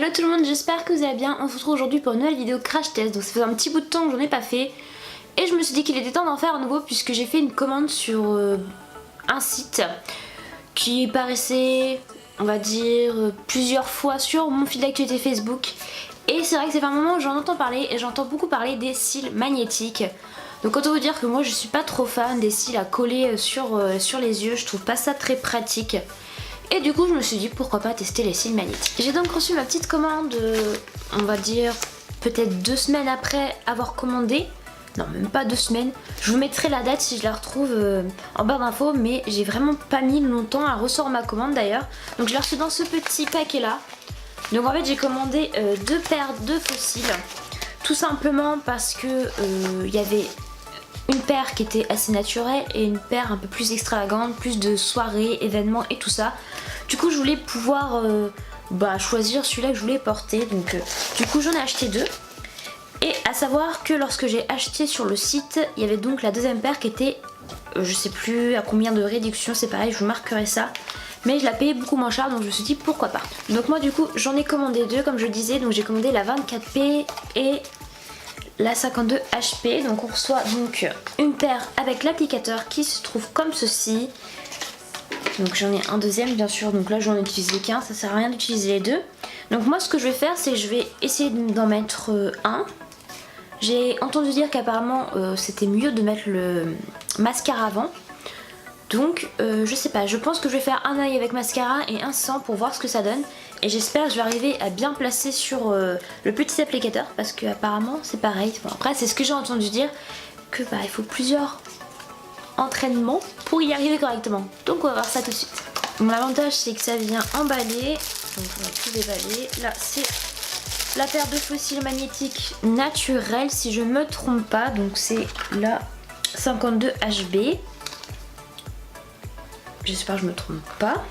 Hello tout le monde, j'espère que vous allez bien. On se retrouve aujourd'hui pour une nouvelle vidéo crash test. Donc ça fait un petit bout de temps que j'en ai pas fait. Et je me suis dit qu'il était temps d'en faire à nouveau puisque j'ai fait une commande sur un site qui paraissait, on va dire, plusieurs fois sur mon fil d'actualité Facebook. Et c'est vrai que c'est un moment où j'en entends parler et j'entends beaucoup parler des cils magnétiques. Donc autant vous dire que moi je suis pas trop fan des cils à coller sur les yeux, je trouve pas ça très pratique. Et du coup je me suis dit pourquoi pas tester les cils magnétiques. J'ai donc reçu ma petite commande, on va dire peut-être 2 semaines après avoir commandé. Non, même pas 2 semaines. Je vous mettrai la date si je la retrouve en barre d'infos, mais j'ai vraiment pas mis longtemps à recevoir ma commande d'ailleurs. Donc je l'ai reçu dans ce petit paquet là. Donc en fait j'ai commandé 2 paires de faux cils. Tout simplement parce que il y avait une paire qui était assez naturelle et une paire un peu plus extravagante, plus de soirées, événements et tout ça. Du coup je voulais pouvoir choisir celui-là que je voulais porter. Donc du coup j'en ai acheté 2. Et à savoir que lorsque j'ai acheté sur le site, il y avait donc la deuxième paire qui était, je sais plus à combien de réduction, c'est pareil, je vous marquerai ça. Mais je la payais beaucoup moins cher, donc je me suis dit pourquoi pas. Donc moi du coup j'en ai commandé 2 comme je disais, donc j'ai commandé la 24P et la 52 HP. Donc on reçoit donc une paire avec l'applicateur qui se trouve comme ceci. Donc j'en ai un deuxième bien sûr, donc là j'en ai utilisé qu'un, ça sert à rien d'utiliser les deux. Donc moi ce que je vais faire c'est que je vais essayer d'en mettre un. J'ai entendu dire qu'apparemment c'était mieux de mettre le mascara avant. Donc je sais pas, je pense que je vais faire un œil avec mascara et un sans pour voir ce que ça donne. Et j'espère que je vais arriver à bien placer sur le petit applicateur parce que apparemment c'est pareil. Bon, après c'est ce que j'ai entendu dire, que il faut plusieurs entraînements pour y arriver correctement. Donc on va voir ça tout de suite. Bon, l'avantage c'est que ça vient emballé, donc on va tout déballer. Là c'est la paire de faux cils magnétiques naturels si je me trompe pas, donc c'est la 52 HB. J'espère que je me trompe pas.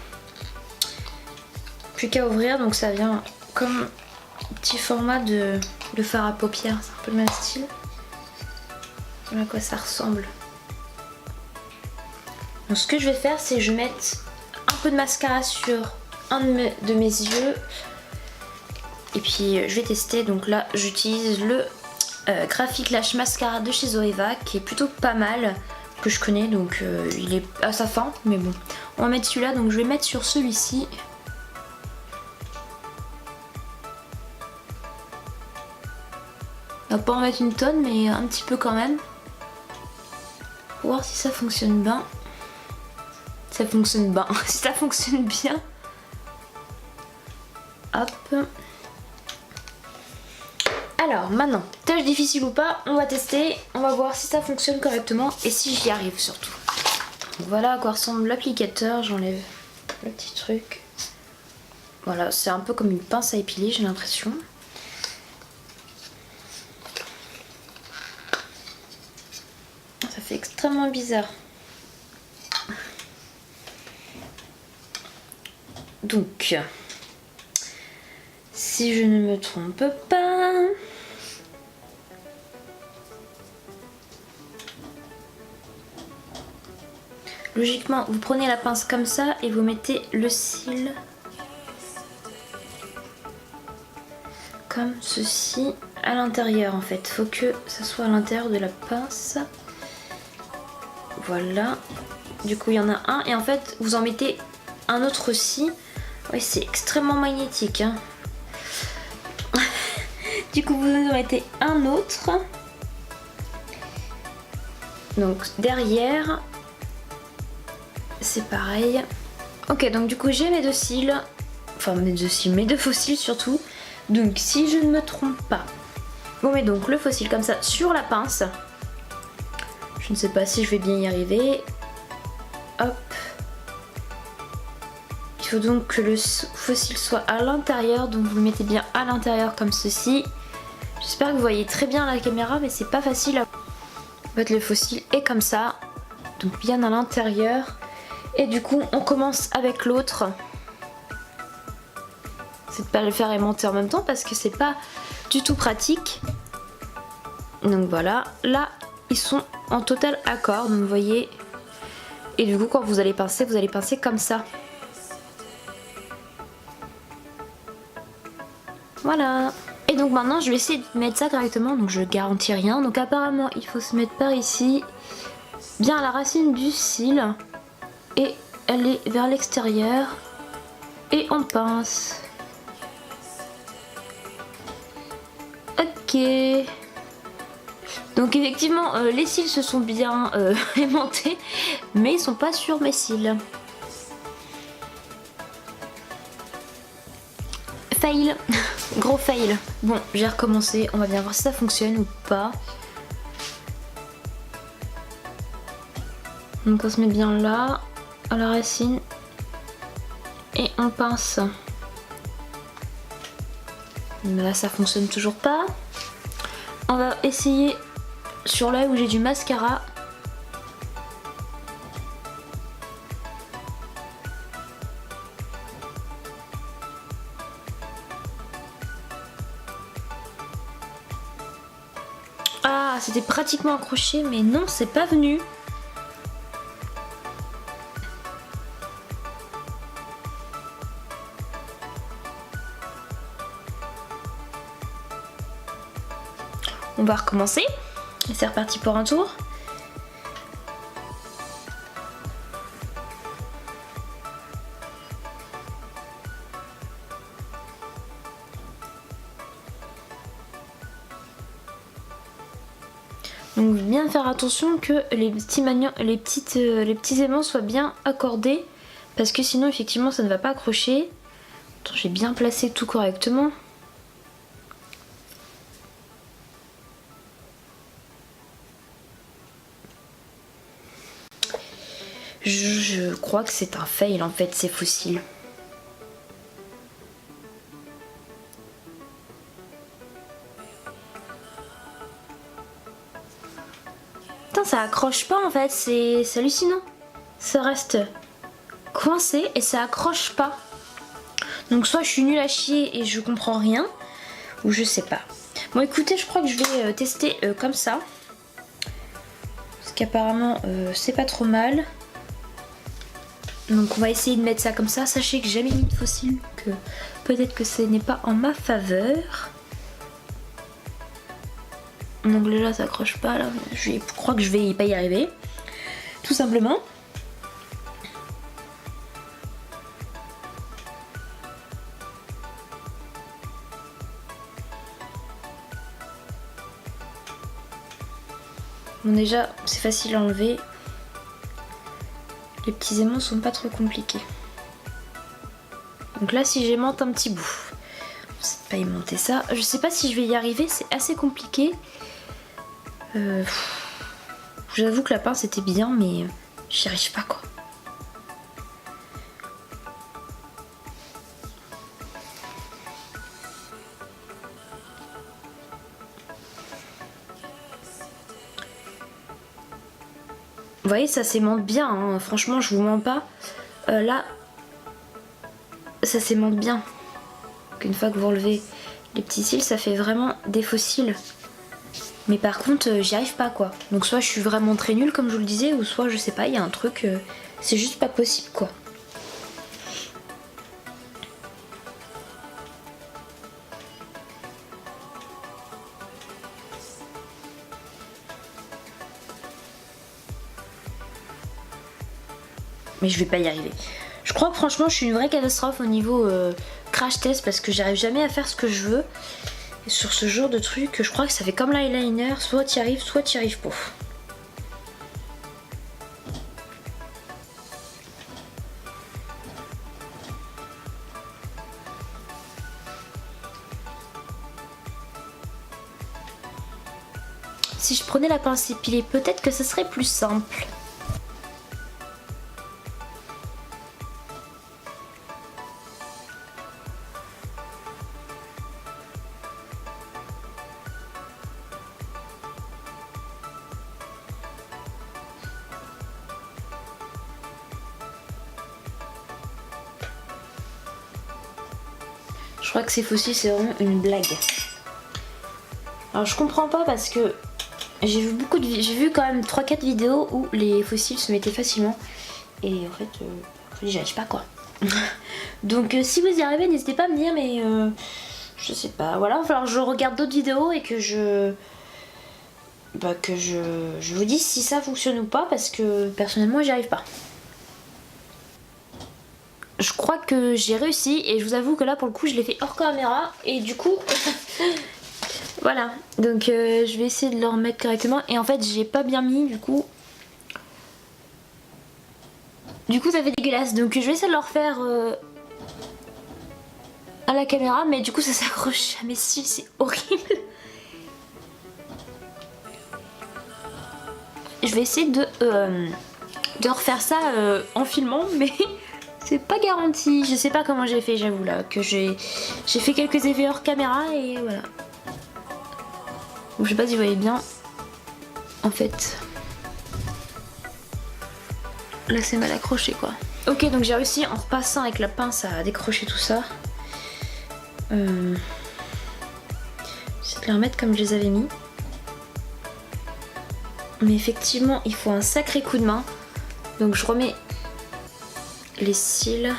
Plus qu'à ouvrir, donc ça vient comme petit format de fard à paupières, c'est un peu le même style. Voilà à quoi ça ressemble. Donc ce que je vais faire c'est que je vais mettre un peu de mascara sur un de mes yeux. Et puis je vais tester, donc là j'utilise le Graphic Lash Mascara de chez Zoeva qui est plutôt pas mal, que je connais, donc il est à sa fin, mais bon. On va mettre celui-là, donc je vais mettre sur celui-ci. On va pas en mettre une tonne, mais un petit peu quand même. Pour voir si ça fonctionne bien. Ça fonctionne bien, si ça fonctionne bien. Hop. Alors maintenant, tâche difficile ou pas, on va tester, on va voir si ça fonctionne correctement et si j'y arrive surtout. Donc voilà à quoi ressemble l'applicateur, j'enlève le petit truc. Voilà, c'est un peu comme une pince à épiler, j'ai l'impression. Ça fait extrêmement bizarre. Donc, si je ne me trompe pas... Logiquement, vous prenez la pince comme ça et vous mettez le cil comme ceci à l'intérieur en fait. Faut que ça soit à l'intérieur de la pince. Voilà. Du coup, il y en a un et en fait, vous en mettez un autre aussi. Oui, c'est extrêmement magnétique. Hein. Du coup, vous en mettez un autre. Donc derrière. C'est pareil. Ok, donc du coup j'ai mes 2 cils. Enfin mes 2 cils, mes 2 faux cils surtout. Donc si je ne me trompe pas, on met donc le faux cil comme ça sur la pince. Je ne sais pas si je vais bien y arriver. Hop. Il faut donc que le faux cil soit à l'intérieur. Donc vous le mettez bien à l'intérieur comme ceci. J'espère que vous voyez très bien la caméra, mais c'est pas facile. En fait le faux cil est comme ça. Donc bien à l'intérieur. Et du coup on commence avec l'autre. C'est de pas le faire aimanter en même temps parce que c'est pas du tout pratique. Donc voilà, là ils sont en total accord, donc vous voyez. Et du coup quand vous allez pincer comme ça. Voilà. Et donc maintenant je vais essayer de mettre ça correctement, donc je garantis rien. Donc apparemment il faut se mettre par ici, bien à la racine du cil, et aller vers l'extérieur, et on pince. Ok. Donc effectivement les cils se sont bien aimantés, mais ils sont pas sur mes cils. Fail. Gros fail. Bon, j'ai recommencé, on va bien voir si ça fonctionne ou pas. Donc on se met bien là, à la racine, et on pince. Mais là ça fonctionne toujours pas. On va essayer sur l'œil où j'ai du mascara. Ah, c'était pratiquement accroché, mais non, c'est pas venu. On va recommencer. Et c'est reparti pour un tour. Donc bien faire attention que les petits aimants soient bien accordés, parce que sinon effectivement ça ne va pas accrocher. Attends, j'ai bien placé tout correctement. Je crois que c'est un fail en fait, ces fossiles. Putain, ça accroche pas en fait, c'est hallucinant. Ça reste coincé et ça accroche pas. Donc soit je suis nulle à chier et je comprends rien, ou je sais pas. Bon écoutez, je crois que je vais tester comme ça. Parce qu'apparemment c'est pas trop mal. Donc on va essayer de mettre ça comme ça. Sachez que j'ai jamais mis de fossile, que peut-être que ce n'est pas en ma faveur. Donc là ça accroche pas là. Je crois que je vais pas y arriver. Tout simplement. Bon déjà c'est facile à enlever. Les petits aimants sont pas trop compliqués. Donc là si j'aimante un petit bout, c'est pas aimanter ça. Je sais pas si je vais y arriver, c'est assez compliqué. J'avoue que la pince était bien mais j'y arrive pas quoi. Vous voyez, ça s'aimante bien, hein. Franchement, je vous mens pas. Là, ça s'aimante bien. Une fois que vous enlevez les petits cils, ça fait vraiment des faux cils. Mais par contre, j'y arrive pas, quoi. Donc soit je suis vraiment très nulle, comme je vous le disais, ou soit, je sais pas, il y a un truc, c'est juste pas possible, quoi. Mais je vais pas y arriver. Je crois que franchement je suis une vraie catastrophe au niveau crash test, parce que j'arrive jamais à faire ce que je veux. Et sur ce genre de truc, je crois que ça fait comme l'eyeliner, soit t'y arrives, soit t'y arrives pas. Si je prenais la pince épilée, peut-être que ce serait plus simple. Je crois que ces fossiles c'est vraiment une blague. Alors je comprends pas parce que j'ai vu quand même 3-4 vidéos où les fossiles se mettaient facilement. Et en fait, j'y arrive pas quoi. Donc si vous y arrivez, n'hésitez pas à me dire, mais Je sais pas, voilà, il va falloir que je regarde d'autres vidéos et que je vous dise si ça fonctionne ou pas, parce que personnellement j'y arrive pas. Je crois que j'ai réussi et je vous avoue que là pour le coup je l'ai fait hors caméra et du coup voilà, donc je vais essayer de le remettre correctement et en fait j'ai pas bien mis du coup ça fait dégueulasse, donc je vais essayer de le refaire à la caméra, mais du coup ça s'accroche à mes cils, c'est horrible. Je vais essayer de refaire ça en filmant, mais c'est pas garanti. Je sais pas comment j'ai fait, j'avoue là, que j'ai fait quelques effets hors caméra et voilà. Donc, je sais pas si vous voyez bien. En fait, là c'est mal accroché quoi. Ok, donc j'ai réussi en repassant avec la pince à décrocher tout ça. J'essaie de les remettre comme je les avais mis. Mais effectivement, il faut un sacré coup de main. Donc je remets les cils.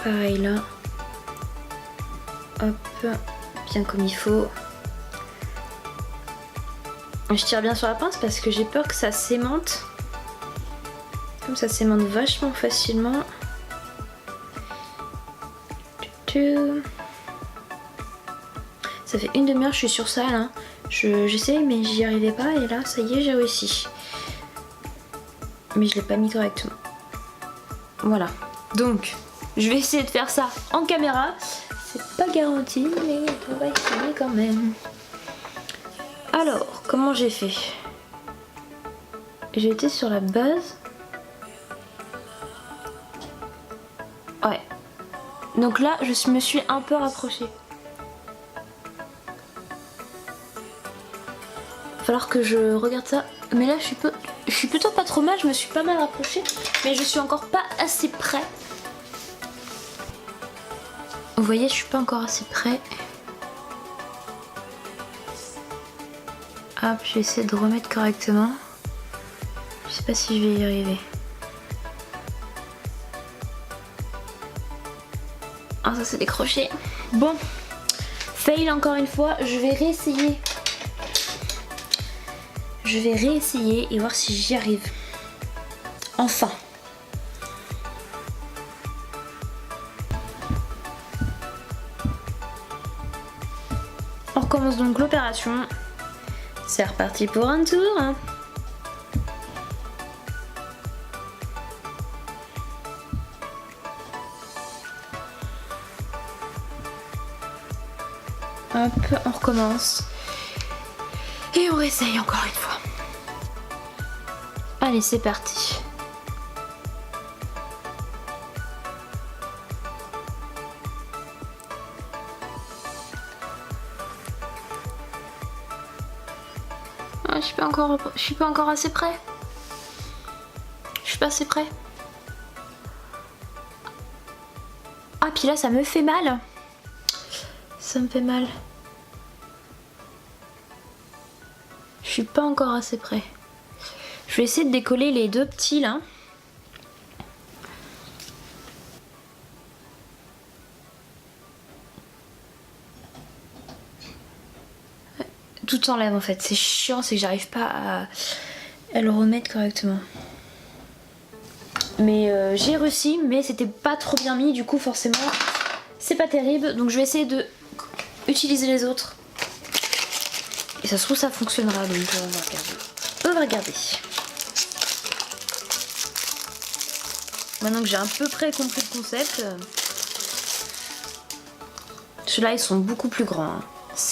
Pareil là. Hop, bien comme il faut. Je tire bien sur la pince parce que j'ai peur que ça s'aimante. Comme ça s'aimante vachement facilement. Ça fait une demi-heure, je suis sur ça là. J'essaie mais j'y arrivais pas et là ça y est j'ai réussi. Mais je l'ai pas mis correctement. Voilà. Donc je vais essayer de faire ça en caméra. C'est pas garanti mais on va essayer quand même. Alors comment j'ai fait? J'ai été sur la base. Ouais. Donc là je me suis un peu rapprochée. Falloir que je regarde ça. Mais là je suis plutôt pas trop mal, je me suis pas mal rapprochée. Mais je suis encore pas assez près. Vous voyez, je suis pas encore assez près. Hop, je vais essayer de remettre correctement. Je sais pas si je vais y arriver. Ah, ça s'est décroché. Bon, fail encore une fois, je vais réessayer. Je vais réessayer et voir si j'y arrive. Enfin. On recommence donc l'opération. C'est reparti pour un tour. Hop, on recommence. Et on réessaye encore une fois. Allez, c'est parti. Ah, je suis pas encore assez près. Je suis pas assez près. Ah, puis là, ça me fait mal. Ça me fait mal. Je suis pas encore assez près. Je vais essayer de décoller les deux petits là. Tout s'enlève en fait. C'est chiant, c'est que j'arrive pas à le remettre correctement. Mais j'ai réussi, mais c'était pas trop bien mis. Du coup, forcément, c'est pas terrible. Donc je vais essayer de utiliser les autres. Et ça se trouve, ça fonctionnera. Donc on va regarder. On va regarder. Maintenant que j'ai à peu près compris le concept, ceux-là ils sont beaucoup plus grands. Hein.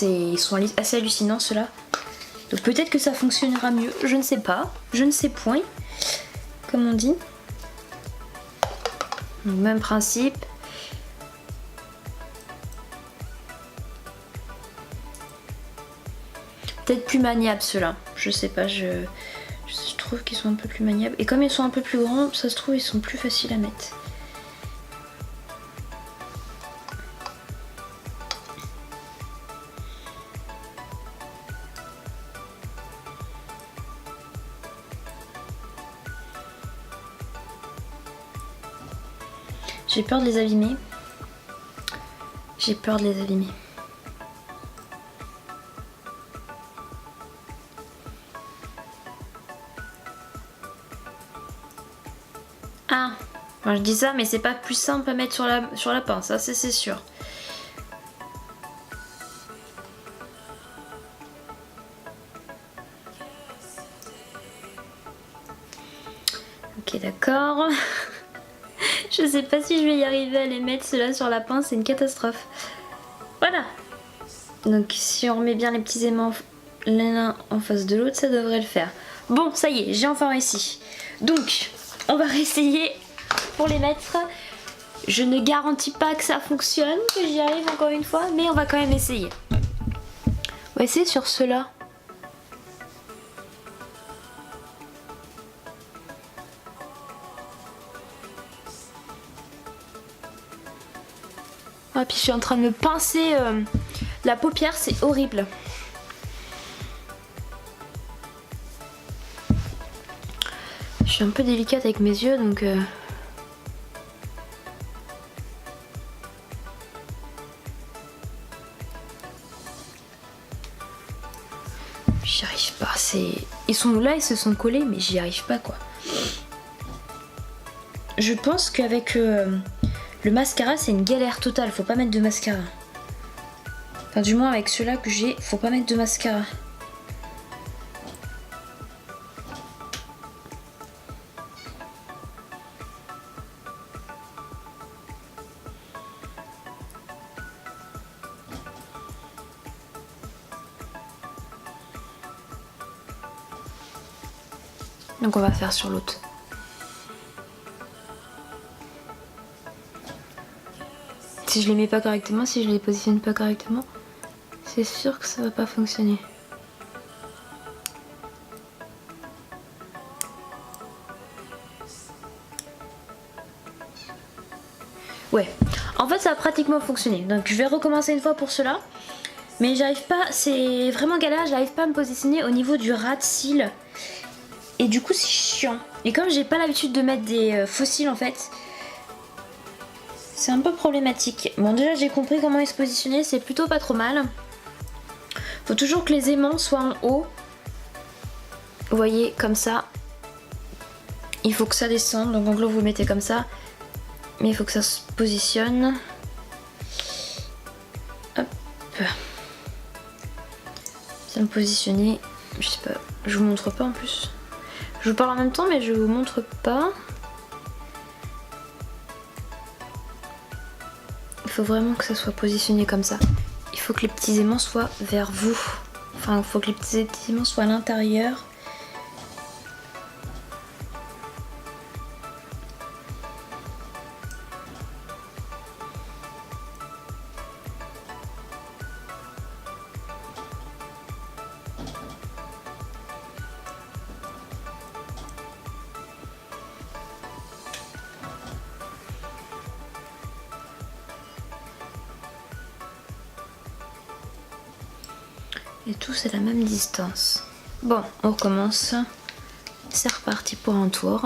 Ils sont assez hallucinants ceux-là. Donc peut-être que ça fonctionnera mieux. Je ne sais pas. Je ne sais point. Comme on dit. Donc, même principe. Peut-être plus maniables ceux-là. Je sais pas. Je trouve qu'ils sont un peu plus maniables. Et comme ils sont un peu plus grands, ça se trouve ils sont plus faciles à mettre. J'ai peur de les abîmer. J'ai peur de les abîmer. Ah, moi je dis ça, mais c'est pas plus simple à mettre sur la pince, ça c'est sûr. Ok, d'accord. Je sais pas si je vais y arriver à les mettre ceux-là sur la pince, c'est une catastrophe. Voilà. Donc si on remet bien les petits aimants l'un en face de l'autre, ça devrait le faire. Bon, ça y est, j'ai enfin réussi. Donc, on va réessayer pour les mettre. Je ne garantis pas que ça fonctionne, que j'y arrive encore une fois, mais on va quand même essayer. On va essayer sur ceux-là. Ah, puis je suis en train de me pincer la paupière, c'est horrible. Je suis un peu délicate avec mes yeux, donc... J'y arrive pas, ils sont là, ils se sont collés, mais j'y arrive pas, quoi. Je pense qu'avec le mascara, c'est une galère totale, faut pas mettre de mascara. Enfin, du moins avec ceux-là que j'ai, faut pas mettre de mascara. Donc on va faire sur l'autre. Si je les mets pas correctement, si je les positionne pas correctement, c'est sûr que ça va pas fonctionner. Ouais, en fait ça a pratiquement fonctionné. Donc je vais recommencer une fois pour cela. Mais j'arrive pas, c'est vraiment galère, j'arrive pas à me positionner au niveau du ras de cils. Et du coup c'est chiant. Et comme j'ai pas l'habitude de mettre des faux cils en fait, c'est un peu problématique. Bon, déjà j'ai compris comment ils se positionnaient, c'est plutôt pas trop mal. Faut toujours que les aimants soient en haut. Vous voyez, comme ça. Il faut que ça descende, donc en gros vous mettez comme ça. Mais il faut que ça se positionne. Hop. Bien positionner. Je sais pas, je vous montre pas en plus. Je vous parle en même temps, mais je vous montre pas. Il faut vraiment que ça soit positionné comme ça. Il faut que les petits aimants soient vers vous. Enfin, il faut que les petits aimants soient à l'intérieur. Et tout c'est la même distance. Bon, on recommence. C'est reparti pour un tour.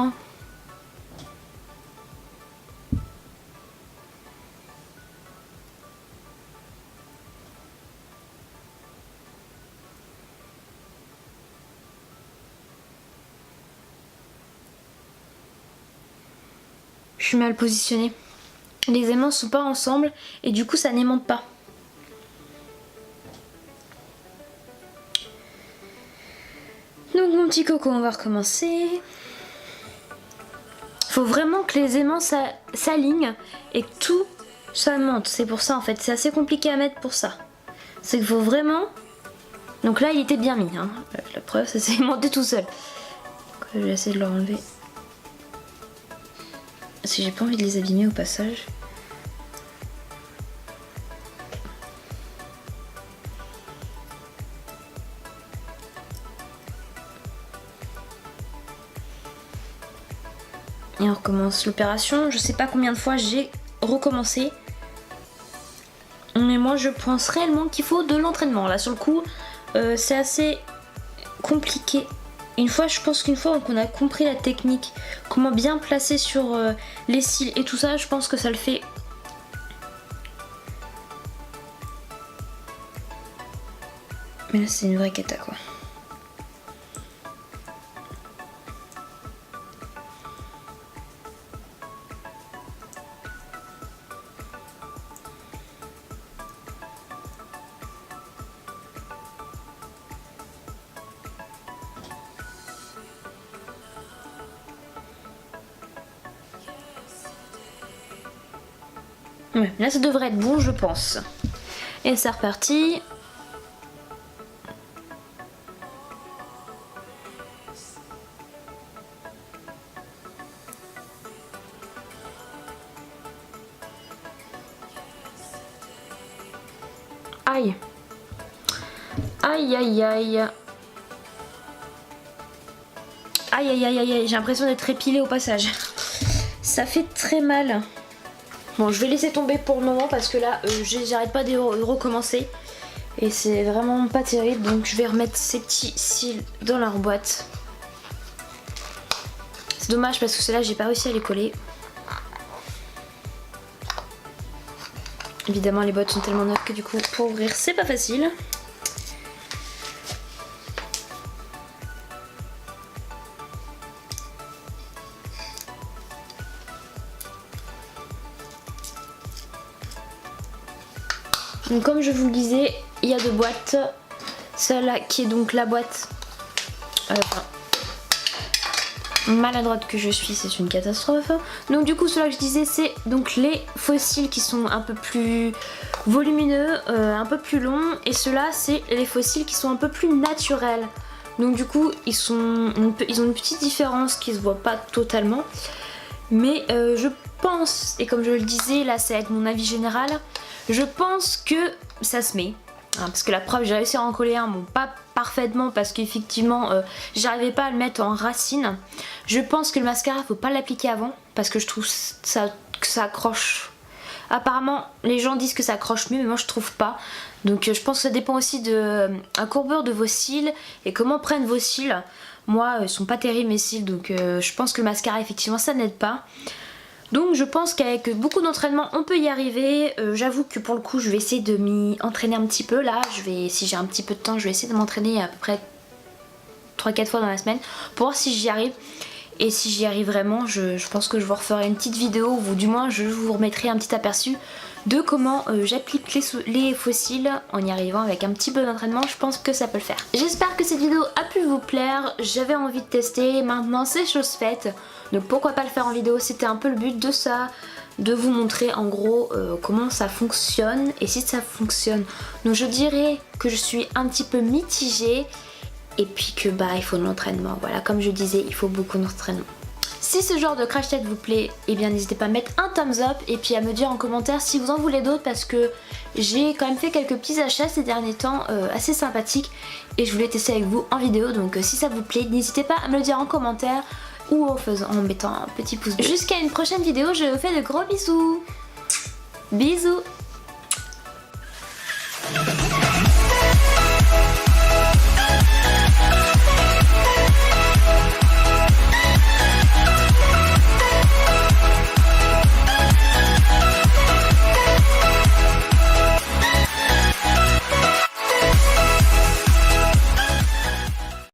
Je suis mal positionnée. Les aimants sont pas ensemble et du coup ça n'aimante pas. Donc mon petit coco, on va recommencer. Faut vraiment que les aimants s'alignent et que tout ça monte. C'est pour ça en fait, c'est assez compliqué à mettre pour ça. C'est qu'il faut vraiment... Donc là il était bien mis, hein. La preuve ça s'est monté tout seul. Donc, je vais essayer de l'enlever. Si j'ai pas envie de les abîmer au passage. Et on recommence l'opération. Je sais pas combien de fois j'ai recommencé. Mais moi je pense réellement qu'il faut de l'entraînement. Là sur le coup c'est assez compliqué je pense qu'une fois qu'on a compris la technique, comment bien placer sur les cils et tout ça, je pense que ça le fait. Mais là c'est une vraie cata quoi. Ouais, là ça devrait être bon je pense. Et c'est reparti. Aïe. Aïe aïe aïe. Aïe aïe aïe aïe, j'ai l'impression d'être épilée au passage. Ça fait très mal. Bon, je vais laisser tomber pour le moment parce que là, j'arrête pas de recommencer. Et c'est vraiment pas terrible. Donc je vais remettre ces petits cils dans leur boîte. C'est dommage parce que ceux-là, j'ai pas réussi à les coller. Évidemment, les boîtes sont tellement neuves que du coup, pour ouvrir, c'est pas facile. Donc comme je vous le disais, il y a deux boîtes. Celle-là qui est donc la boîte maladroite que je suis, c'est une catastrophe. Donc du coup cela que je disais, c'est donc les fossiles qui sont un peu plus volumineux, un peu plus longs. Et ceux-là c'est les fossiles qui sont un peu plus naturels. Donc du coup ils ont une petite différence qui se voit pas totalement. Mais je pense, et comme je le disais, là c'est avec mon avis général, je pense que ça se met. Hein, parce que la preuve, j'ai réussi à en coller un, bon pas parfaitement parce qu'effectivement j'arrivais pas à le mettre en racine. Je pense que le mascara faut pas l'appliquer avant parce que je trouve que ça accroche. Apparemment les gens disent que ça accroche mieux mais moi je trouve pas. Donc je pense que ça dépend aussi de la courbure de vos cils et comment prennent vos cils. Moi ils sont pas terribles mes cils donc je pense que le mascara effectivement ça n'aide pas. Donc je pense qu'avec beaucoup d'entraînement on peut y arriver. J'avoue que pour le coup je vais essayer de m'y entraîner un petit peu là. Si j'ai un petit peu de temps je vais essayer de m'entraîner à peu près 3-4 fois dans la semaine pour voir si j'y arrive. Et si j'y arrive vraiment, je pense que je vous referai une petite vidéo ou du moins je vous remettrai un petit aperçu de comment j'applique les fossiles en y arrivant avec un petit peu d'entraînement. Je pense que ça peut le faire. J'espère que cette vidéo a pu vous plaire. J'avais envie de tester, maintenant c'est chose faite. Donc pourquoi pas le faire en vidéo, c'était un peu le but de ça, de vous montrer en gros comment ça fonctionne et si ça fonctionne. Donc je dirais que je suis un petit peu mitigée. Et puis que bah il faut de l'entraînement, voilà comme je disais il faut beaucoup d'entraînement. Si ce genre de crash test vous plaît, eh bien n'hésitez pas à mettre un thumbs up et puis à me dire en commentaire si vous en voulez d'autres parce que j'ai quand même fait quelques petits achats ces derniers temps assez sympathiques et je voulais tester avec vous en vidéo. Donc si ça vous plaît n'hésitez pas à me le dire en commentaire ou en mettant un petit pouce bleu. Jusqu'à une prochaine vidéo, je vous fais de gros bisous. Bisous.